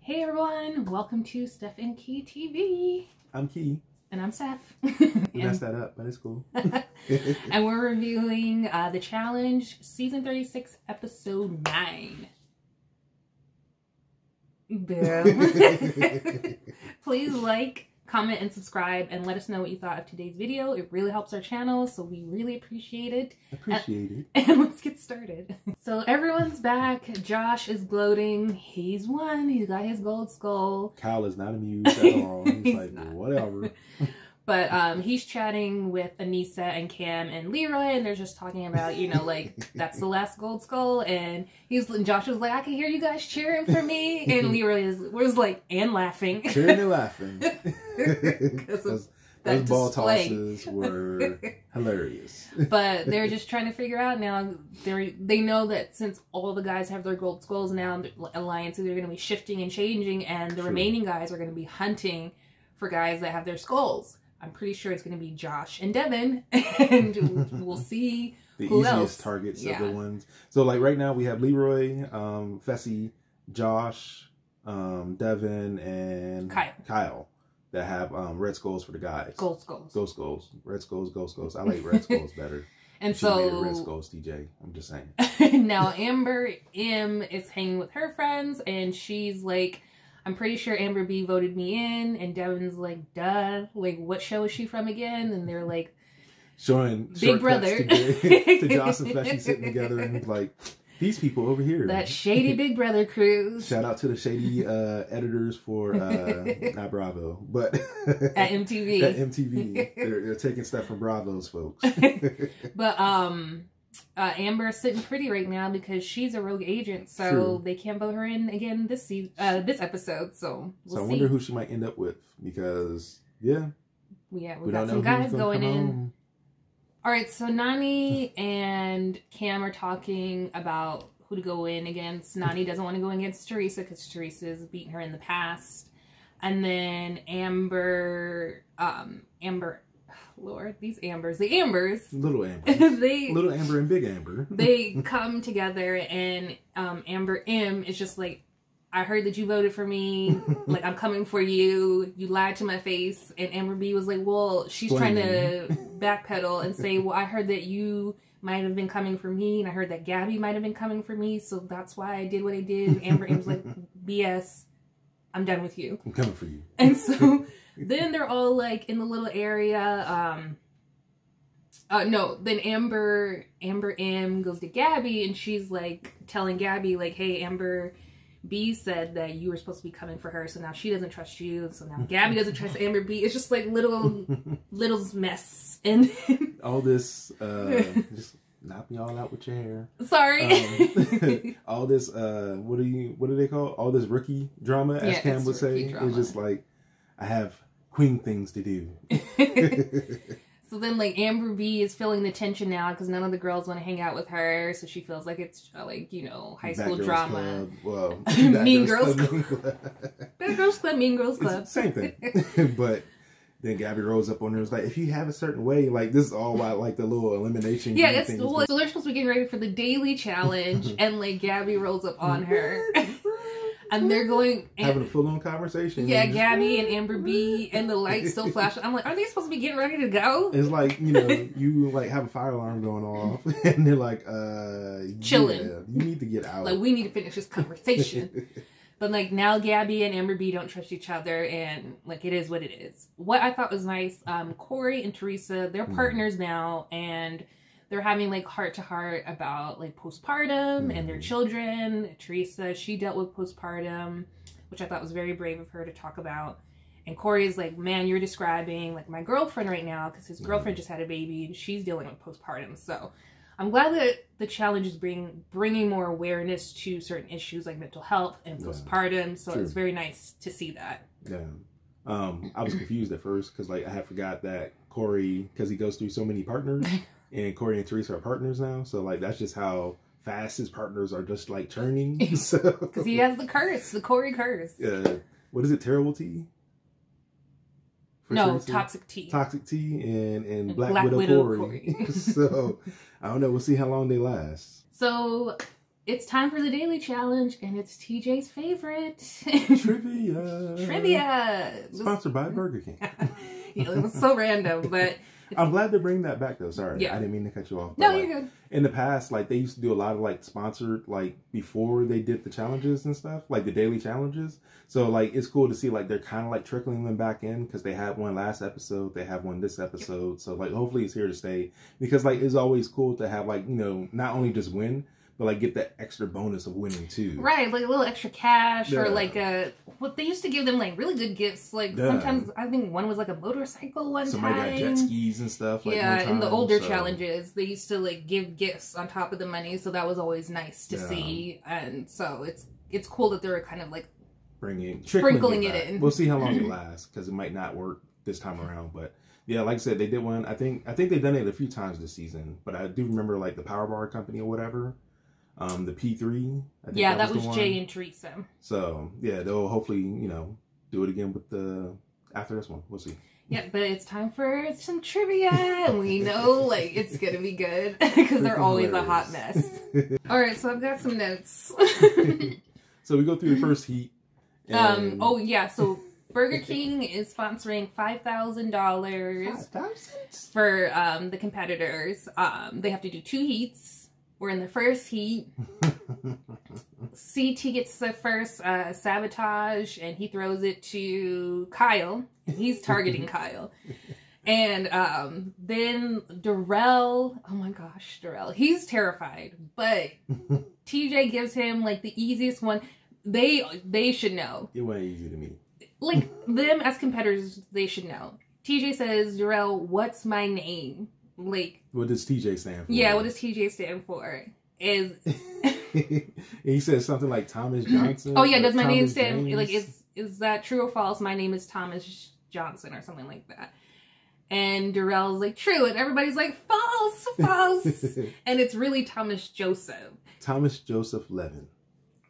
Hey everyone, welcome to Steph and Key TV. I'm Key. And I'm Steph. We messed that up, but it's cool. And we're reviewing The Challenge, Season 36, Episode 9. Boom. Please like, comment, and subscribe, and let us know what you thought of today's video. It really helps our channel, so we really appreciate it. And let's get started. So everyone's back. Josh is gloating. He's won. He's got his gold skull. Kyle is not amused at all. He's like, not. Whatever. But he's chatting with Anissa and Cam and Leroy, and they're just talking about, you know, like, that's the last gold skull. And Josh was like, I can hear you guys cheering for me. And Leroy was like, and laughing. Cheering and laughing. Those ball display. tosses were hilarious. But they're just trying to figure out now. They know that since all the guys have their gold skulls now, the alliances are going to be shifting and changing, and the remaining guys are going to be hunting for guys that have their skulls. I'm pretty sure it's going to be Josh and Devin, and we'll see the who easiest else. targets of the ones. So like right now we have Leroy, Fessy, Josh, Devin, and Kyle that have red skulls for the guys. Gold skulls. Gold skulls. Red skulls, gold skulls. I like red skulls better. And so red skulls, DJ. I'm just saying. Now Amber M is hanging with her friends, and she's like, I'm pretty sure Amber B voted me in, and Devin's like, duh, like, what show is she from again? And they're like, showing Big Brother to Josh and Fessy sitting together, and like, these people over here, that shady Big Brother cruise. Shout out to the shady editors for not Bravo, but at MTV. At MTV, they're taking stuff from Bravo's folks. But Amber's sitting pretty right now because she's a rogue agent, so they can't vote her in again this season, this episode. So we'll see. I wonder who she might end up with, because we got some guys going in. All right, so Nany and Cam are talking about who to go in against. Nany doesn't want to go against Teresa because Teresa's beaten her in the past, and then Amber, Lord, these Ambers, the Ambers, little Amber, little Amber and Big Amber, they come together, and Amber M is just like, I heard that you voted for me, like, I'm coming for you, you lied to my face. And Amber B was like, well, she's trying to backpedal and say, well, I heard that you might have been coming for me, and I heard that Gabby might have been coming for me, so that's why I did what I did. And Amber M was like, BS, I'm done with you. I'm coming for you. And so then they're all like in the little area. Then Amber M goes to Gabby, and she's like telling Gabby, like, hey, Amber B said that you were supposed to be coming for her, so now she doesn't trust you, so now Gabby doesn't trust Amber B. It's just like little mess. And all this just knock me all out with your hair. Sorry. All this what do they call all this rookie drama, as Cam would say. It's just like, I have queen things to do. So then, like, Amber B is feeling the tension now because none of the girls want to hang out with her, so she feels like it's like, you know, high school drama. Well, Mean Girls Club. Bad Girls Club, Mean Girls Club. Same thing. But then Gabby rolls up on her and was like, if you have a certain way, like, this is all about, like, the little elimination. Yeah, so they're supposed to be getting ready for the daily challenge, and, like, Gabby rolls up on her. And they're having a full-on conversation. Yeah, Gabby and Amber B, and the lights still flashing. I'm like, are they supposed to be getting ready to go? It's like, you know, you like have a fire alarm going off, and they're like, chilling. Yeah, you need to get out. Like, we need to finish this conversation. But like, now Gabby and Amber B don't trust each other, and like, it is what it is. What I thought was nice, Corey and Teresa, they're partners now, and they're having like heart-to-heart about like postpartum and their children. Teresa, she dealt with postpartum, which I thought was very brave of her to talk about. And Corey is like, man, you're describing like my girlfriend right now, because his girlfriend just had a baby and she's dealing with postpartum. So I'm glad that the challenge is bringing more awareness to certain issues like mental health and postpartum. So it's very nice to see that. Yeah. I was confused at first because like I had forgot that Corey, because he goes through so many partners. And Corey and Teresa are partners now, so like that's just how fast his partners are just like churning. So because he has the curse, the Corey curse. What is it? Terrible tea? No, Teresa? toxic tea. Toxic tea and Black Widow Corey. So I don't know. We'll see how long they last. So it's time for the daily challenge, and it's TJ's favorite. Trivia. Trivia. Sponsored by Burger King. Yeah, it was so random, but... I'm glad to bring that back, though. Sorry, yeah. I didn't mean to cut you off. No, like, you're good. In the past, like, they used to do a lot of, like, sponsored, like, before they did the challenges and stuff, like the daily challenges. So, like, it's cool to see, like, they're kind of, like, trickling them back in because they had one last episode. They have one this episode. So, like, hopefully it's here to stay because, like, it's always cool to have, like, you know, not only just win, but, like, get that extra bonus of winning, too. Right, like a little extra cash or, like, what they used to give them, like, really good gifts. Like, sometimes, I think one was, like, a motorcycle one Somebody time. got jet skis and stuff. Like, yeah, one time, in the older challenges, they used to, like, give gifts on top of the money, so that was always nice to see. And so it's cool that they're kind of, like, sprinkling it in. We'll see how long it lasts, because it might not work this time around, but... Yeah, like I said, they did one. I think they've done it a few times this season, but I do remember, like, the Power Bar Company or whatever. The P3. I think that was Jay and Teresa. So, yeah, they'll hopefully, you know, do it again with after this one. We'll see. Yeah, but it's time for some trivia, and we know, like, it's gonna be good, because they're always a hot mess. Alright, so I've got some notes. So we go through the first heat. And... oh, yeah, so Burger King is sponsoring $5,000 for the competitors. They have to do 2 heats. We're in the first heat. CT gets the first sabotage, and he throws it to Kyle. He's targeting Kyle. And then Darrell, oh my gosh, Darrell, he's terrified. But TJ gives him, like, the easiest one. They should know. It went easy to me. Like, them as competitors, they should know. TJ says, Darrell, what's my name? Like, what does TJ stand for? Yeah, what does TJ stand for? He says something like Thomas Johnson. Oh yeah, does my name stand like is that true or false? My name is Thomas Johnson or something like that. And Darrell's like, true, and everybody's like, false, false. And it's really Thomas Joseph. Thomas Joseph Levin.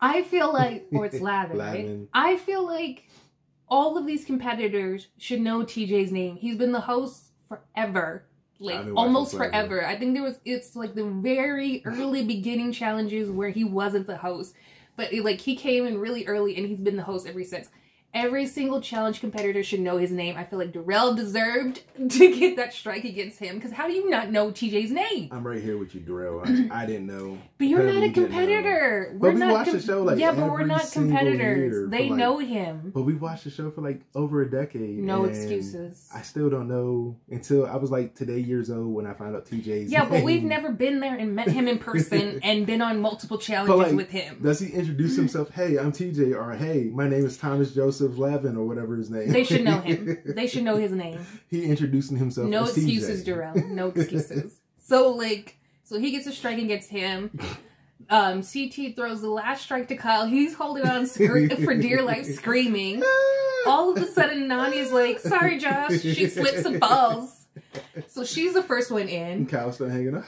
I feel like, or it's Lavin, right? I feel like all of these competitors should know TJ's name. He's been the host forever. Like, almost forever. I think it's like the very early beginning challenges where he wasn't the host. But, like, he came in really early and he's been the host ever since. Every single challenge competitor should know his name. I feel like Darrell deserved to get that strike against him. Because how do you not know TJ's name? I'm right here with you, Darrell. I didn't know. But you're not a competitor. But we watched the show like but we're not competitors. They know him. But we watched the show for like over a decade. No excuses. I still don't know until I was like today years old when I found out TJ's name. But we've never been there and met him in person and been on multiple challenges with him. Does he introduce himself? Hey, I'm TJ, or hey, my name is Thomas Joseph Lavin, or whatever his name. They should know him. They should know his name. He introducing himself. No as excuses, TJ. Darrell. No excuses. So he gets a strike against him. CT throws the last strike to Kyle. He's holding on for dear life, screaming. All of a sudden, Nani's like, sorry, Josh. She slips and falls. So she's the first one in. And Kyle's still hanging up.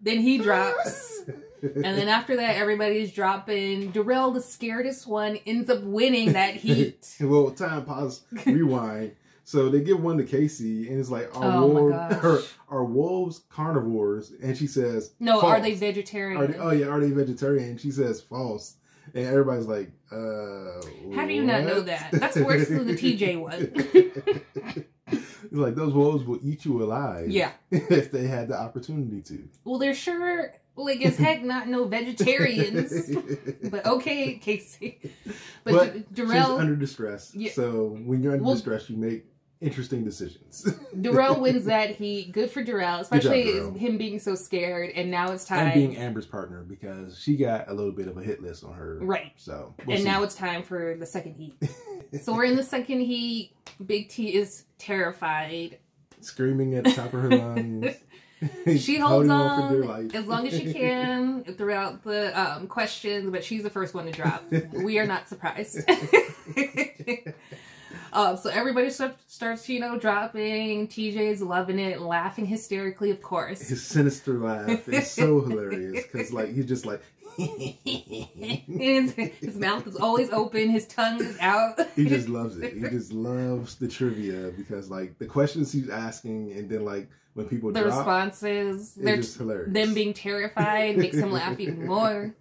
Then he drops. And then after that, everybody's dropping. Darrell, the scaredest one, ends up winning that heat. Well, time, pause, rewind. So they give one to Casey, and it's like, are wolves carnivores? And she says, no, false. Are they vegetarian? Are they vegetarian? And she says, false. And everybody's like, how do you not know that? That's worse than the TJ one. It's like, those wolves will eat you alive. Yeah. If they had the opportunity to. Well, they're sure, like, as heck not no vegetarians. But okay, Casey. But Darrell... she's under distress. Yeah. So when you're under distress, you make interesting decisions. Darrell wins that heat. Good for Darrell. Especially him being so scared. And now it's time... And being Amber's partner, because she got a little bit of a hit list on her. Right. So now it's time for the second heat. So we're in the second heat. Big T is terrified. Screaming at the top of her lungs. She holds on as long as she can throughout the questions, but she's the first one to drop. We are not surprised. So everybody starts, dropping. TJ's loving it, laughing hysterically, of course. His sinister laugh is so hilarious because, like, he's just like, His mouth is always open. His tongue is out. He just loves it. He just loves the trivia because like the questions he's asking, and then like when people the responses, they're just hilarious. Them being terrified makes him laugh even more.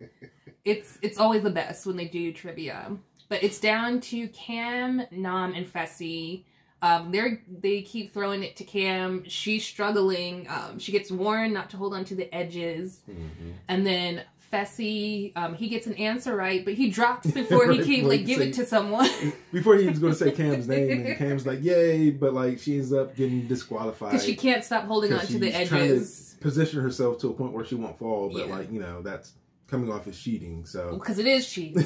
It's always the best when they do trivia. But it's down to Cam, Nam, and Fessy. They keep throwing it to Cam. She's struggling. She gets warned not to hold on to the edges. Mm-hmm. And then Fessy, he gets an answer right, but he drops before he can like give it to someone. Before he was going to say Cam's name, and Cam's like, yay, but like she ends up getting disqualified. Because she can't stop holding on to the edges. Trying to position herself to a point where she won't fall, but like, you know, that's coming off as cheating, so because it is cheating.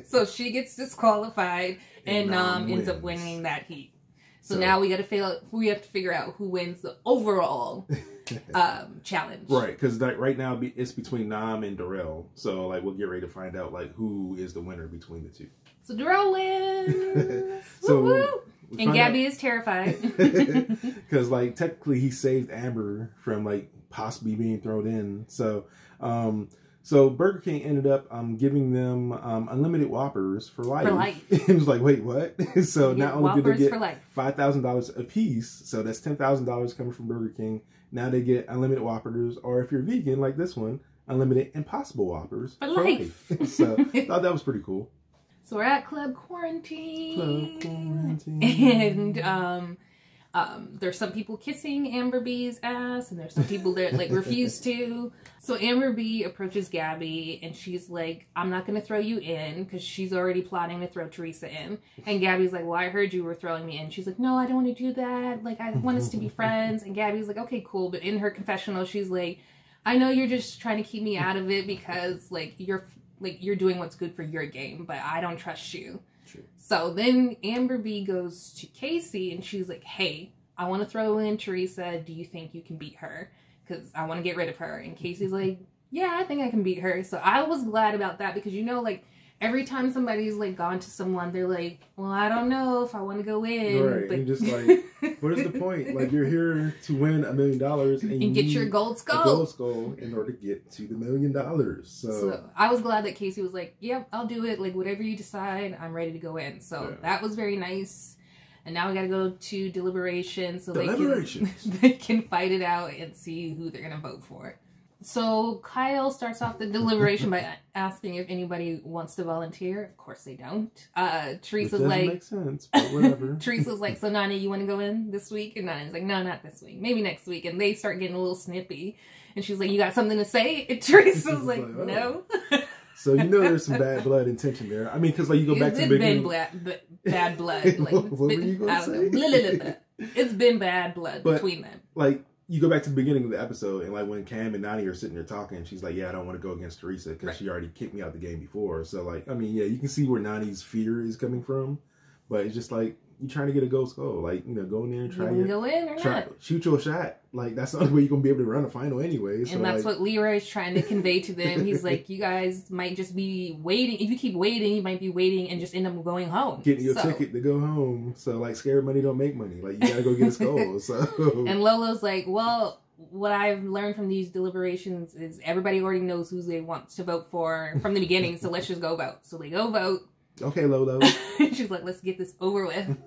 So she gets disqualified, and Nam ends up winning that heat. So now we have to figure out who wins the overall challenge. Right, because like right now it's between Nam and Darrell. So like we'll get ready to find out like who is the winner between the two. So Darrell wins. So woo-woo. And Gabby is terrified because like technically he saved Amber from like possibly being thrown in. So Burger King ended up giving them unlimited Whoppers for life. For life. It was like, wait, what? So not only did they get $5,000 a piece, so that's $10,000 coming from Burger King. Now they get unlimited Whoppers, or if you're vegan like this one, unlimited Impossible Whoppers for life. So I thought that was pretty cool. So we're at Club Quarantine. And there's some people kissing Amber B's ass, and there's some people that like refuse to. So Amber B approaches Gabby, and she's like, I'm not going to throw you in, because she's already plotting to throw Teresa in. And Gabby's like, well, I heard you were throwing me in. She's like, no, I don't want to do that. Like, I want us to be friends. And Gabby's like, okay, cool. But in her confessional, she's like, I know you're just trying to keep me out of it because like you're doing what's good for your game, but I don't trust you. True. So then Amber B goes to Casey, and she's like, hey, I want to throw in Teresa. Do you think you can beat her? Because I want to get rid of her. And Casey's like, yeah, I think I can beat her. So I was glad about that, because, you know, like, every time somebody's, like, gone to someone, they're like, well, I don't know if I want to go in. Right, but... and just, like, what is the point? Like, you're here to win $1 million. And get your gold skull. A gold skull in order to get to the $1 million. So I was glad that Casey was like, yep, I'll do it. Like, whatever you decide, I'm ready to go in. So that was very nice. And now we got to go to deliberation so they can fight it out and see who they're going to vote for. So Kyle starts off the deliberation by asking if anybody wants to volunteer. Of course they don't. Teresa's like, make sense, but whatever. Teresa's like, so Nani, you want to go in this week? And Nani's like, no, not this week. Maybe next week. And they start getting a little snippy. And she's like, you got something to say? And Teresa's like, no. So you know there's some bad blood intention there. I mean, because like you go back to the beginning. Bad blood. Like, what were you going to say? It's been bad blood between them. Like, you go back to the beginning of the episode, and like when Cam and Nani are sitting there talking, she's like, yeah, I don't want to go against Teresa because she already kicked me out the game before. So like, I mean, yeah, you can see where Nani's fear is coming from, but it's just like, you're trying to get a gold skull. Like, you know, go in there and shoot your shot. Like, that's the only way you're going to be able to run a final anyway. So, and that's what Leroy's trying to convey to them. He's like, you guys might just be waiting. If you keep waiting, you might be waiting and just end up going home. Getting your ticket to go home. So, like, scared money don't make money. Like, you got to go get a skull. So. And Lolo's like, well, what I've learned from these deliberations is everybody already knows who they want to vote for from the beginning. So let's just go vote. So they go vote. Okay, Lolo. She's like, let's get this over with.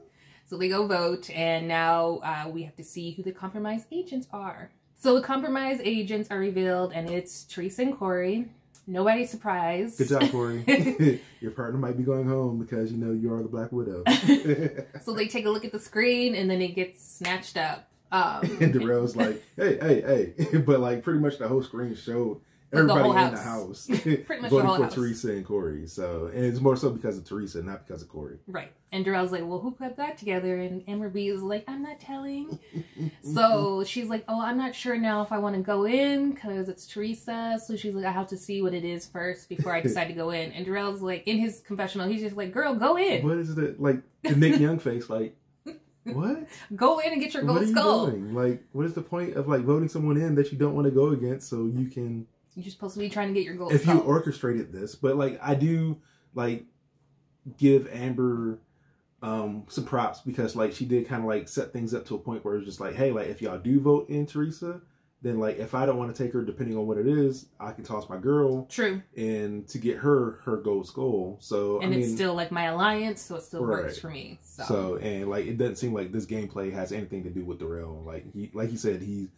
So they go vote, and now we have to see who the compromise agents are. So the compromise agents are revealed, and it's Teresa and Corey. Nobody's surprised. Good job, Corey. Your partner might be going home because, you know, you are the Black Widow. So they take a look at the screen, and then it gets snatched up. And Darrell's like, hey. But, like, pretty much the whole screen showed everybody in the house voting for Teresa and Corey. So, and it's more so because of Teresa, not because of Corey. Right. And Darrell's like, well, who put that together? And Amber B is like, I'm not telling. So she's like, oh, I'm not sure now if I want to go in because it's Teresa. So she's like, I have to see what it is first before I decide to go in. And Darrell's like, in his confessional, he's just like, girl, go in. What is it? Like, the Nick Young face, like, what? Go in and get your gold skull. What are you doing? Like, what is the point of, like, voting someone in that you don't want to go against so you can... You're supposed to be trying to get your gold skull. If skull. you orchestrated this. But, like, I do, like, give Amber some props because, like, she did kind of, like, set things up to a point where it's just like, hey, like, if y'all do vote in Teresa, then like if I don't want to take her, depending on what it is, I can toss my girl. True. And to get her gold skull. So and it's still like my alliance, so it still works for me. So and like it doesn't seem like this gameplay has anything to do with Darrell. Like he said, he's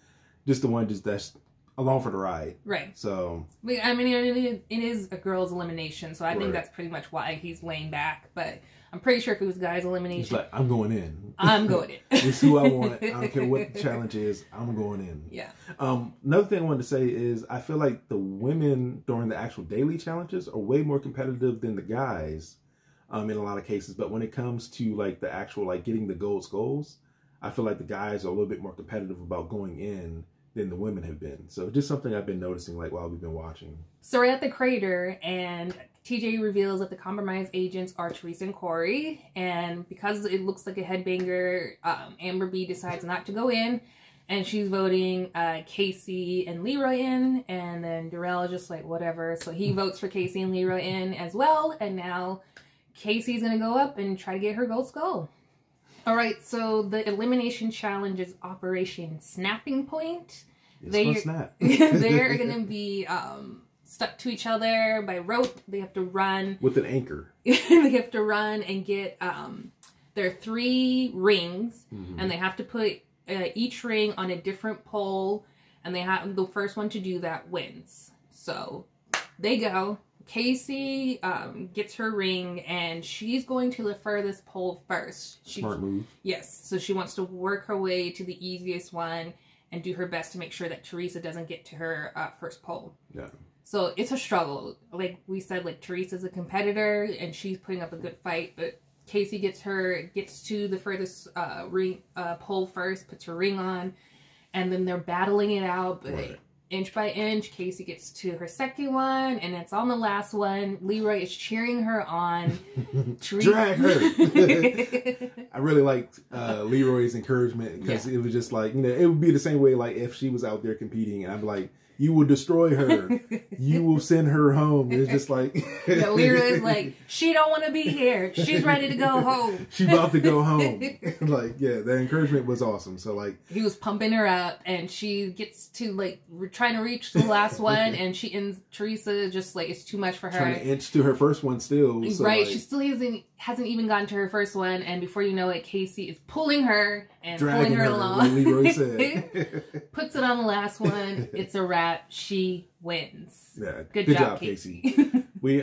just the one that's along for the ride. Right. So I mean, it is a girl's elimination, so I think that's pretty much why he's laying back. But I'm pretty sure if it was guys' elimination, he's like, I'm going in. I'm going in. This is who I want. I don't care what the challenge is. I'm going in. Yeah. Another thing I wanted to say is I feel like the women during the actual daily challenges are way more competitive than the guys in a lot of cases. But when it comes to like the actual like getting the gold skulls, I feel like the guys are a little bit more competitive about going in than the women have been. So just something I've been noticing like while we've been watching. So we're at the crater and TJ reveals that the compromised agents are Teresa and Corey. And because it looks like a headbanger, Amber B decides not to go in. And she's voting Casey and Leroy in. And then Darrell is just like, whatever. So he votes for Casey and Leroy in as well. And now Casey's going to go up and try to get her gold skull. All right, so the elimination challenge is Operation Snapping Point. They're going to be stuck to each other by rope. They have to run. With an anchor. They have to run and get their 3 rings. And they have to put each ring on a different pole. And they have the first one to do that wins. So they go. Casey gets her ring, and she's going to the furthest pole first. Smart move. Yes, so she wants to work her way to the easiest one and do her best to make sure that Teresa doesn't get to her first pole. Yeah. So it's a struggle. Like we said, like Teresa's a competitor, and she's putting up a good fight, but Casey gets to the furthest pole first, puts her ring on, and then they're battling it out, but... Right. Inch by inch, Casey gets to her second one, and it's on the last one. Leroy is cheering her on. Drag her! I really liked Leroy's encouragement, because it was just like, it would be the same way like if she was out there competing, and I'm like, you will destroy her. You will send her home. It's just like... Leroy's like, she don't want to be here. She's ready to go home. She's about to go home. Like, the encouragement was awesome. So, like... He was pumping her up, and she gets to, like, trying to reach the last one, and Teresa just, like, it's too much for her. Trying to inch to her first one still. So, right. Like, she still hasn't even gotten to her first one, and before you know it, Casey is pulling her and pulling her along. Like Leroy said. Puts it on the last one. It's a wrap. She wins. Yeah. Good job, Casey. We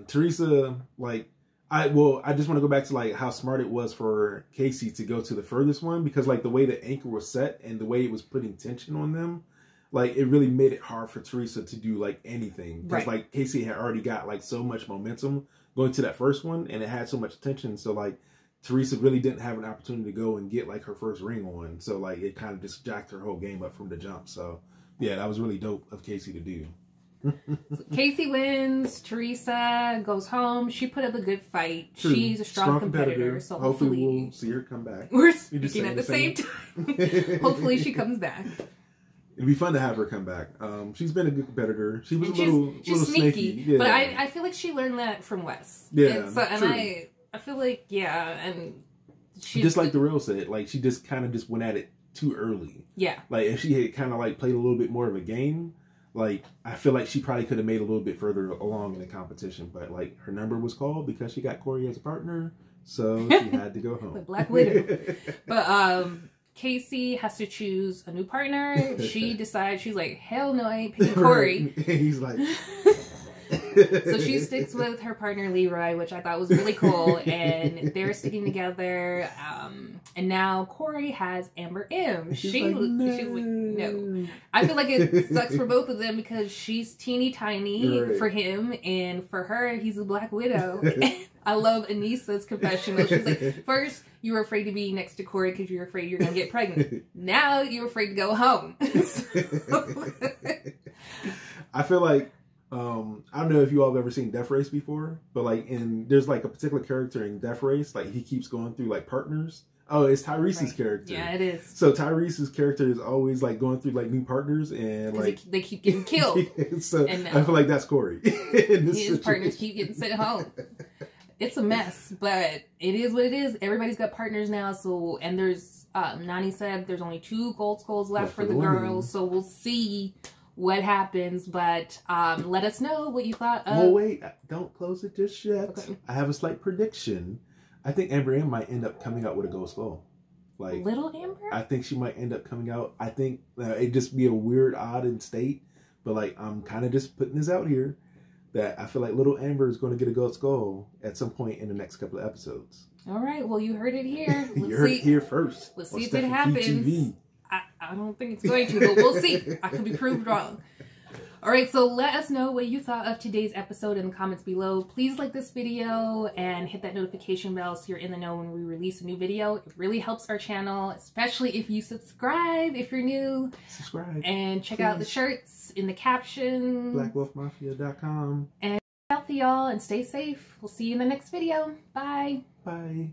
Teresa, like, I just want to go back to like how smart it was for Casey to go to the furthest one, because like the way the anchor was set and the way it was putting tension on them, like it really made it hard for Teresa to do like anything, because like Casey had already got like so much momentum going to that first one, and it had so much tension, so like Teresa really didn't have an opportunity to go and get like her first ring on, so like it kind of just jacked her whole game up from the jump. So yeah, that was really dope of Casey to do. So Casey wins. Teresa goes home. She put up a good fight. True. She's a strong competitor. So hopefully we'll see her come back. We're speaking at the same time. Hopefully she comes back. It'd be fun to have her come back. She's been a good competitor. She was a little sneaky. Yeah. But I feel like she learned that from Wes. Yeah. And I feel like, and she just like Darrell said, like she just kind of just went at it too early. Yeah. Like if she had kind of like played a little bit more of a game, like I feel like she probably could have made a little bit further along in the competition. But like her number was called because she got Corey as a partner, so she had to go home. The Black Widow. But Casey has to choose a new partner. She decides, she's like, hell no, I ain't picking Corey. He's like... So she sticks with her partner Leroy, which I thought was really cool, and they're sticking together. And now Corey has Amber M. She's like, no. I feel like it sucks for both of them because she's teeny tiny for him, and for her, he's a Black Widow. I love Anissa's confessional. She's like, first, you were afraid to be next to Corey because you were afraid you're going to get pregnant. Now you're afraid to go home. I feel like, I don't know if you all have ever seen Death Race before, but like there's like a particular character in Death Race, like he keeps going through like partners. Oh, it's Tyrese's character. Yeah, it is. So Tyrese's character is always like going through like new partners, and like they keep getting killed. So and, I feel like that's Corey. His partners keep getting sent home. It's a mess, but it is what it is. Everybody's got partners now, so and there's Nani said there's only 2 gold skulls left for the women. girls, so we'll see what happens. But let us know what you thought of. Well, wait, don't close it just yet. Okay. I have a slight prediction. I think Amber Ann might end up coming out with a gold skull. Like Little Amber? I think she might end up coming out. I think it'd just be a weird, odd in state. But like, I'm kind of just putting this out here that I feel like Little Amber is going to get a gold skull at some point in the next couple of episodes. All right, well, you heard it here. You heard it here first. Let's on see if it Stefan happens. TV. I don't think it's going to, but we'll see. I could be proved wrong. All right, so let us know what you thought of today's episode in the comments below. Please like this video and hit that notification bell so you're in the know when we release a new video. It really helps our channel, especially if you subscribe if you're new. Subscribe. And check out the shirts in the caption. BlackWolfMafia.com. And healthy, y'all, and stay safe. We'll see you in the next video. Bye. Bye.